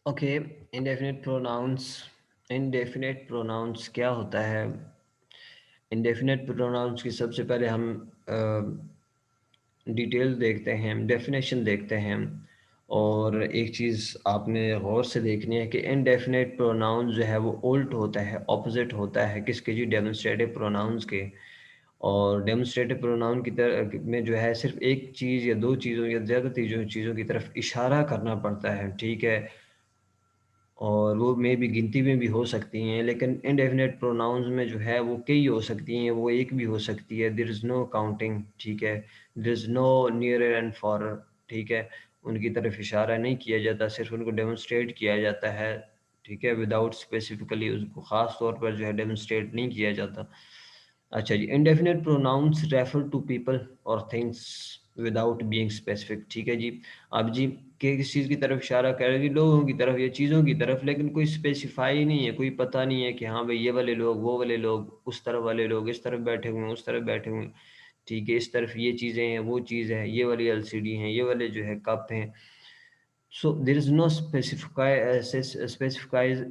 Okay, indefinite pronouns. Indefinite pronouns क्या होता है? इंडेफिनिट प्रोनाउंस की सबसे पहले हम डिटेल देखते हैं, डेफिनेशन देखते हैं। और एक चीज़ आपने गौर से देखनी है कि इनडेफिनिट प्रोनाउन जो है वो उल्ट होता है, ऑपोजिट होता है किसके जी? डेमोन्स्ट्रेटिव प्रोनाउंस के। और डेमोन्स्ट्रेटिव प्रोनाउन की तरह में जो है सिर्फ एक चीज़ या दो चीज़ों या ज़्यादा चीज़ों चीज़ों की तरफ इशारा करना पड़ता है, ठीक है? और वो मे बी गिनती में भी हो सकती हैं, लेकिन इंडेफिनिट प्रोनाउंस में जो है वो कई हो सकती हैं, वो एक भी हो सकती है। देयर इज़ नो काउंटिंग, ठीक है? There is no nearer and farther, ठीक है? उनकी तरफ इशारा नहीं किया जाता, सिर्फ उनको डेमोन्स्ट्रेट किया जाता है, ठीक है? विदाउट स्पेसिफिकली उसको ख़ास तौर पर जो है डेमोन्स्ट्रेट नहीं किया जाता। अच्छा जी, indefinite pronouns refer to people और थिंग्स विदाउट बीइंग स्पेसिफिक, ठीक है जी। अब जी के किस चीज़ की तरफ इशारा कर रही? लोगों की तरफ या चीज़ों की तरफ, लेकिन कोई स्पेसिफाई नहीं है, कोई पता नहीं है कि हाँ भाई ये वाले लोग, वो वाले लोग, उस तरफ वाले लोग इस तरफ बैठे हुए हैं, उस तरफ बैठे हुए हैं, ठीक है? इस तरफ ये चीज़ें हैं, वो चीज़ है, ये वाली एलसीडी हैं, ये वाले जो है कप हैं। So there is no specifies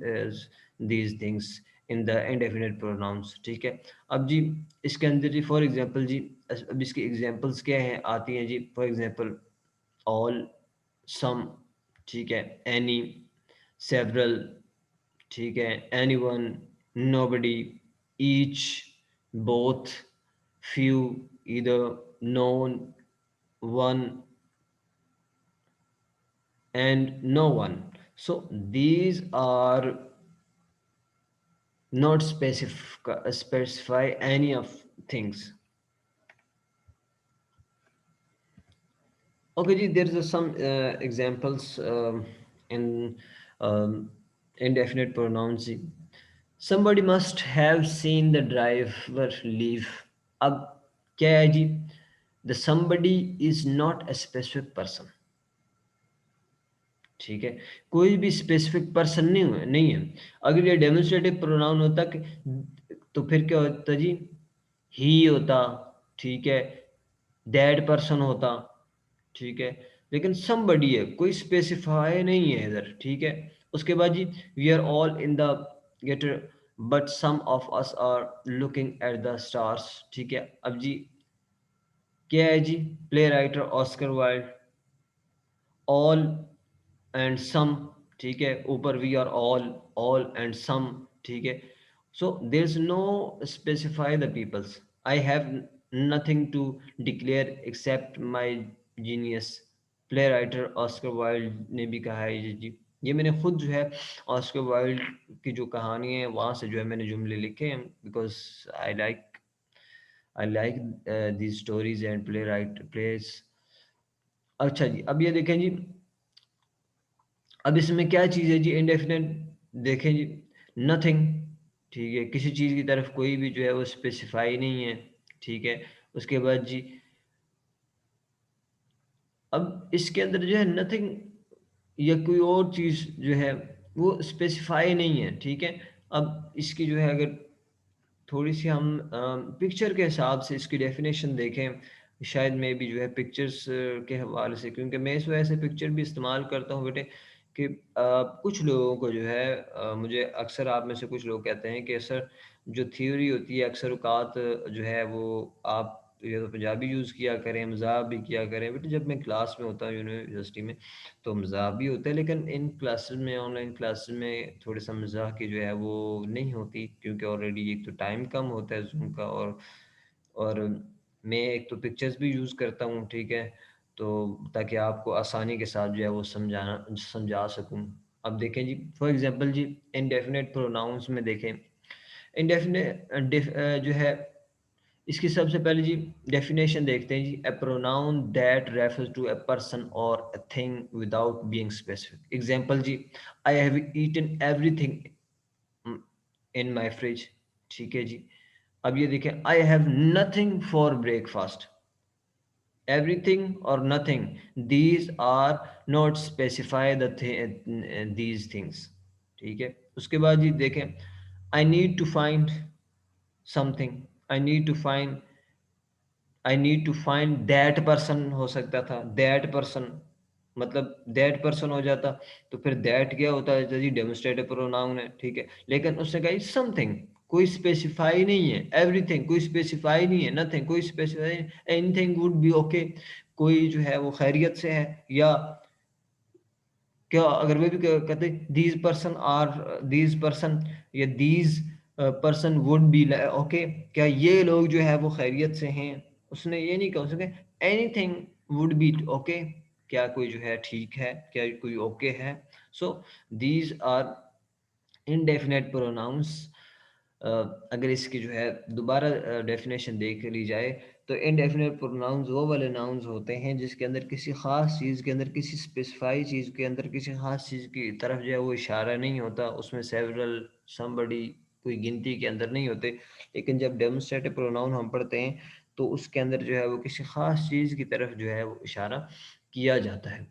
these things in the indefinite pronouns, ठीक है? अब जी इसके अंदर जी फॉर एग्जांपल जी, अब इसकी एग्जांपल्स क्या हैं आती हैं जी? फॉर एग्जांपल ऑल, सम, ठीक है? एनी, सेवरल, ठीक है? Anyone, nobody, each, both, few, either, none, one, and no one. So these are not specify any of things. Okay, ji, there is some examples in um, indefinite pronouns. जी. Somebody must have seen the driver leave. अब क्या है जी? The somebody is not a specific person. ठीक है? कोई भी specific person नहीं है। अगर ये डेमोन्स्ट्रेटिव प्रोनाउन होता कि तो फिर क्या होता जी? ही होता, ठीक है? दैट पर्सन होता, ठीक है? लेकिन समबडी है, कोई स्पेसिफाई नहीं है इधर, ठीक है? उसके बाद जी we are all in the gutter but some of us are looking at the stars, ठीक है? अब जी क्या है जी? Play writer Oscar Wilde, all and some, ठीक है? ऊपर we are all and some, ठीक है? So there is no specify the peoples. I have nothing to declare except my genius, play writer Oscar Wilde ने भी कहा है जी। ये मैंने खुद जो है ऑस्कर वाइल्ड की जो कहानी है वहाँ से जो है मैंने जुमले लिखे हैं, because I like these stories and play right place. अच्छा जी, अब ये देखें जी, अब इसमें क्या चीज़ है जी? इंडेफिनेट देखें जी, नथिंग, ठीक है? किसी चीज़ की तरफ कोई भी जो है वो स्पेसिफाई नहीं है, ठीक है? उसके बाद जी अब इसके अंदर जो है नथिंग या कोई और चीज़ जो है वो स्पेसिफाई नहीं है, ठीक है? अब इसकी जो है अगर थोड़ी सी हम पिक्चर के हिसाब से इसकी डेफिनेशन देखें, शायद मैं भी जो है पिक्चर्स के हवाले से, क्योंकि मैं इस वजह से पिक्चर भी इस्तेमाल करता हूँ बेटे कि कुछ लोगों को जो है मुझे अक्सर आप में से कुछ लोग कहते हैं कि सर जो थ्योरी होती है अक्सर औकात जो है वो आप या तो पंजाबी यूज़ किया करें, मज़ाक भी किया करें। बेटे जब मैं क्लास में होता हूँ यूनिवर्सिटी में तो मज़ाक भी होता है, लेकिन इन क्लासेस में, ऑनलाइन क्लासेस में थोड़ा सा मज़ाक की जो है वो नहीं होती, क्योंकि ऑलरेडी एक तो टाइम कम होता है ज़ूम का, और मैं एक तो पिक्चर्स भी यूज़ करता हूँ, ठीक है? तो ताकि आपको आसानी के साथ जो है वो समझा सकूँ। अब देखें जी, फॉर एग्ज़ाम्पल जी इंडेफिनिट प्रोनाउंस में देखें, जो है इसकी सबसे पहले जी डेफिनेशन देखते हैं जी। A pronoun that refers to a person और a thing without being specific. Example जी, I have eaten everything in my fridge, ठीक है जी? अब ये देखें, I have nothing for breakfast. Everything और nothing, these are not specify these things, ठीक है? उसके बाद जी देखें, I need to find something, I need to find that person हो सकता था, दैट पर्सन, मतलब दैट पर्सन हो जाता, तो फिर दैट क्या होता है जी, डेमोन्स्ट्रेटिव प्रोनाउन है, ठीक है। लेकिन उसने कहा समथिंग, कोई स्पेसिफाई नहीं है, एवरीथिंग कोई स्पेसिफाई नहीं है, नथिंग कोई specify, anything would be okay, कोई जो है वो खैरियत से है, या क्या अगर वे भी कहते these person are, these person या these person would be okay, क्या ये लोग जो है वो खैरियत से हैं, उसने ये नहीं कहा, उसने एनीथिंग वुड बी ओके, क्या कोई जो है ठीक है, क्या कोई ओके है। So these are indefinite pronouns. अगर इसकी जो है दोबारा डेफिनेशन देख ली जाए, तो इनडेफिनेट प्रोनाउंस वो वाले नाउन्स होते हैं जिसके अंदर किसी ख़ास चीज़ के अंदर, किसी स्पेसिफाई चीज़ के अंदर, किसी ख़ास चीज़ की तरफ जो है वो इशारा नहीं होता, उसमें सेवरल, समबडी, कोई गिनती के अंदर नहीं होते। लेकिन जब डेमोन्स्ट्रेटिव प्रोनाउन हम पढ़ते हैं तो उसके अंदर जो है वो किसी ख़ास चीज़ की तरफ जो है वो इशारा किया जाता है।